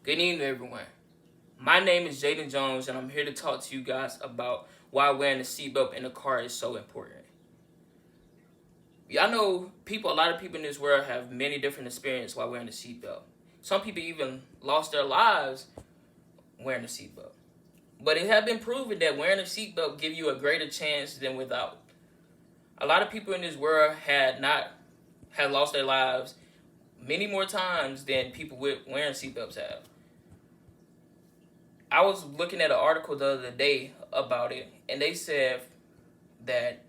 Good evening, everyone. My name is Jaden Jones, and I'm here to talk to you guys about why wearing a seatbelt in the car is so important. Y'all know a lot of people in this world have many different experiences while wearing a seatbelt. Some people even lost their lives wearing a seatbelt. But it has been proven that wearing a seatbelt gives you a greater chance than without. A lot of people in this world had lost their lives many more times than people with wearing seatbelts have. I was looking at an article the other day about it, and they said that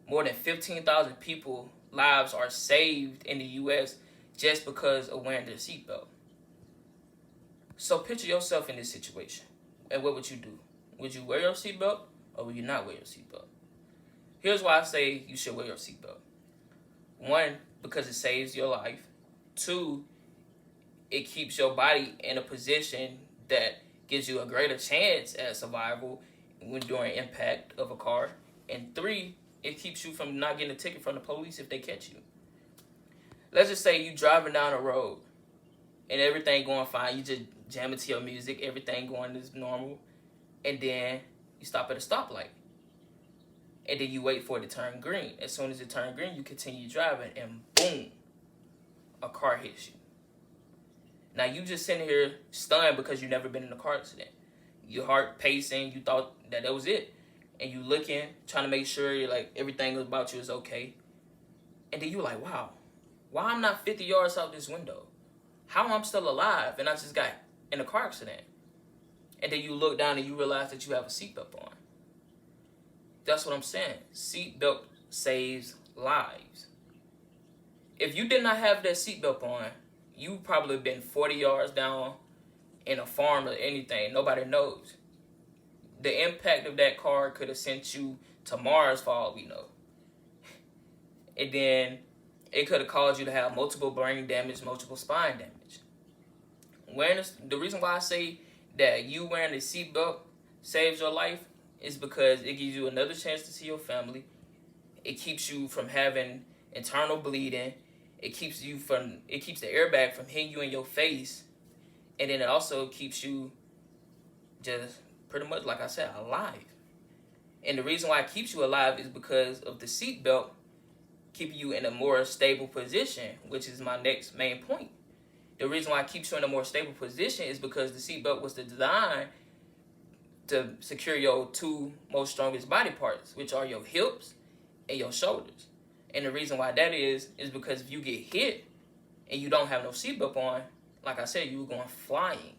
more than 15,000 people lives are saved in the U.S. just because of wearing their seatbelt. So picture yourself in this situation, and what would you do? Would you wear your seatbelt, or would you not wear your seatbelt? Here's why I say you should wear your seatbelt. One, because it saves your life. Two, it keeps your body in a position that gives you a greater chance at survival when during impact of a car. And three, it keeps you from not getting a ticket from the police if they catch you. Let's just say you driving down the road and everything going fine. You just jamming to your music, everything going as normal, and then you stop at a stoplight. And then you wait for it to turn green. As soon as it turns green, you continue driving, and boom, a car hits you. Now you just sitting here stunned because you've never been in a car accident. Your heart pacing, you thought that was it. And you looking, trying to make sure you're like everything about you is okay. And then you're like, wow, why I'm not 50 yards out this window? How I'm still alive and I just got in a car accident? And then you look down and you realize that you have a seatbelt on. That's what I'm saying. Seatbelt saves lives. If you did not have that seatbelt on, you probably been 40 yards down in a farm or anything. Nobody knows. The impact of that car could have sent you to Mars for all we know. And then it could have caused you to have multiple brain damage, multiple spine damage. The reason why I say that you wearing a seatbelt saves your life is because it gives you another chance to see your family. It keeps you from having internal bleeding. It keeps the airbag from hitting you in your face. And then it also keeps you just pretty much, like I said, alive. And the reason why it keeps you alive is because of the seatbelt keeping you in a more stable position, which is my next main point. The reason why it keeps you in a more stable position is because the seatbelt was designed to secure your two most strongest body parts, which are your hips and your shoulders. And the reason why that is because if you get hit and you don't have no seatbelt on, like I said, you're going flying.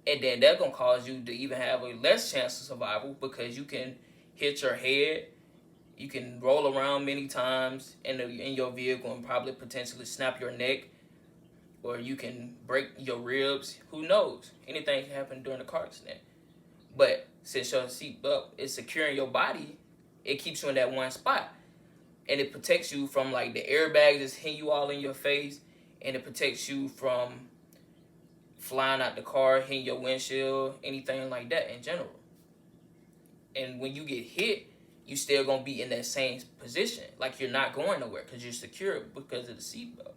And then that's going to cause you to even have a less chance of survival because you can hit your head, you can roll around many times in your vehicle and probably potentially snap your neck, or you can break your ribs. Who knows? Anything can happen during a car accident. But since your seatbelt is securing your body, it keeps you in that one spot. And it protects you from like the airbags just hitting you all in your face. And it protects you from flying out the car, hitting your windshield, anything like that in general. And when you get hit, you still going to be in that same position. Like you're not going nowhere because you're secure because of the seatbelt.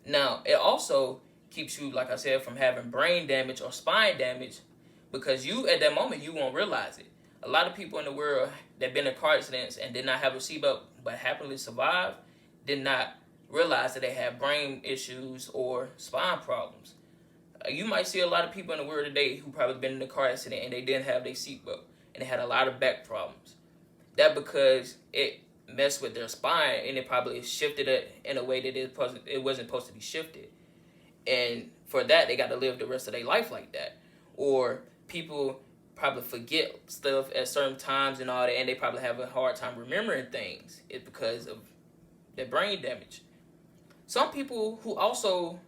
Now, it also keeps you, like I said, from having brain damage or spine damage because you, at that moment, you won't realize it. A lot of people in the world that been in car accidents and did not have a seatbelt but happily survived did not realize that they had brain issues or spine problems. You might see a lot of people in the world today who probably been in a car accident and they didn't have their seatbelt and they had a lot of back problems. That because it messed with their spine and it probably shifted it in a way that it wasn't supposed to be shifted. And for that, they got to live the rest of their life like that. Or people probably forget stuff at certain times and all that, and they probably have a hard time remembering things. It's because of their brain damage. Some people who also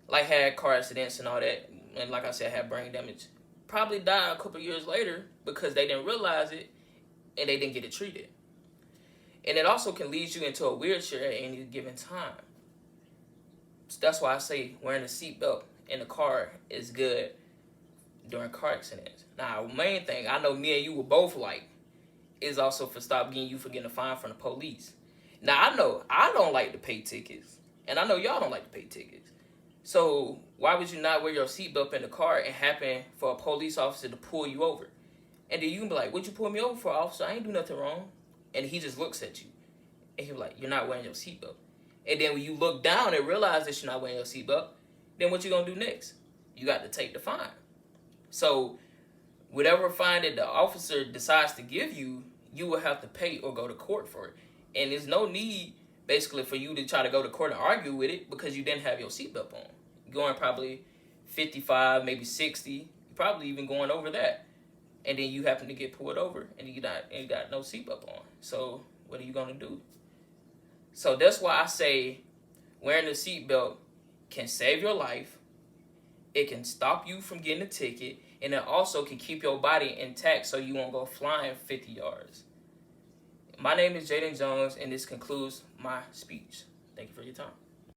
like had car accidents and all that, and like I said, had brain damage, probably died a couple years later because they didn't realize it and they didn't get it treated. And it also can lead you into a wheelchair at any given time. So that's why I say wearing a seatbelt in the car is good during car accidents. Now, main thing I know me and you will both like is also for getting a fine from the police. Now, I know I don't like to pay tickets, and I know y'all don't like to pay tickets. So why would you not wear your seatbelt in the car and happen for a police officer to pull you over? And then you can be like, "What'd you pull me over for, officer? I ain't do nothing wrong." And he just looks at you. And he's like, "You're not wearing your seatbelt." And then when you look down and realize that you're not wearing your seatbelt, then what you going to do next? You got to take the fine. So whatever fine that the officer decides to give you, you will have to pay or go to court for it. And there's no need, basically, for you to try to go to court and argue with it because you didn't have your seatbelt on. You're going probably 55, maybe 60. You're probably even going over that. And then you happen to get pulled over and you got no seatbelt on. So what are you going to do? So that's why I say wearing a seatbelt can save your life. It can stop you from getting a ticket. And it also can keep your body intact so you won't go flying 50 yards. My name is Jaden Jones, and this concludes my speech. Thank you for your time.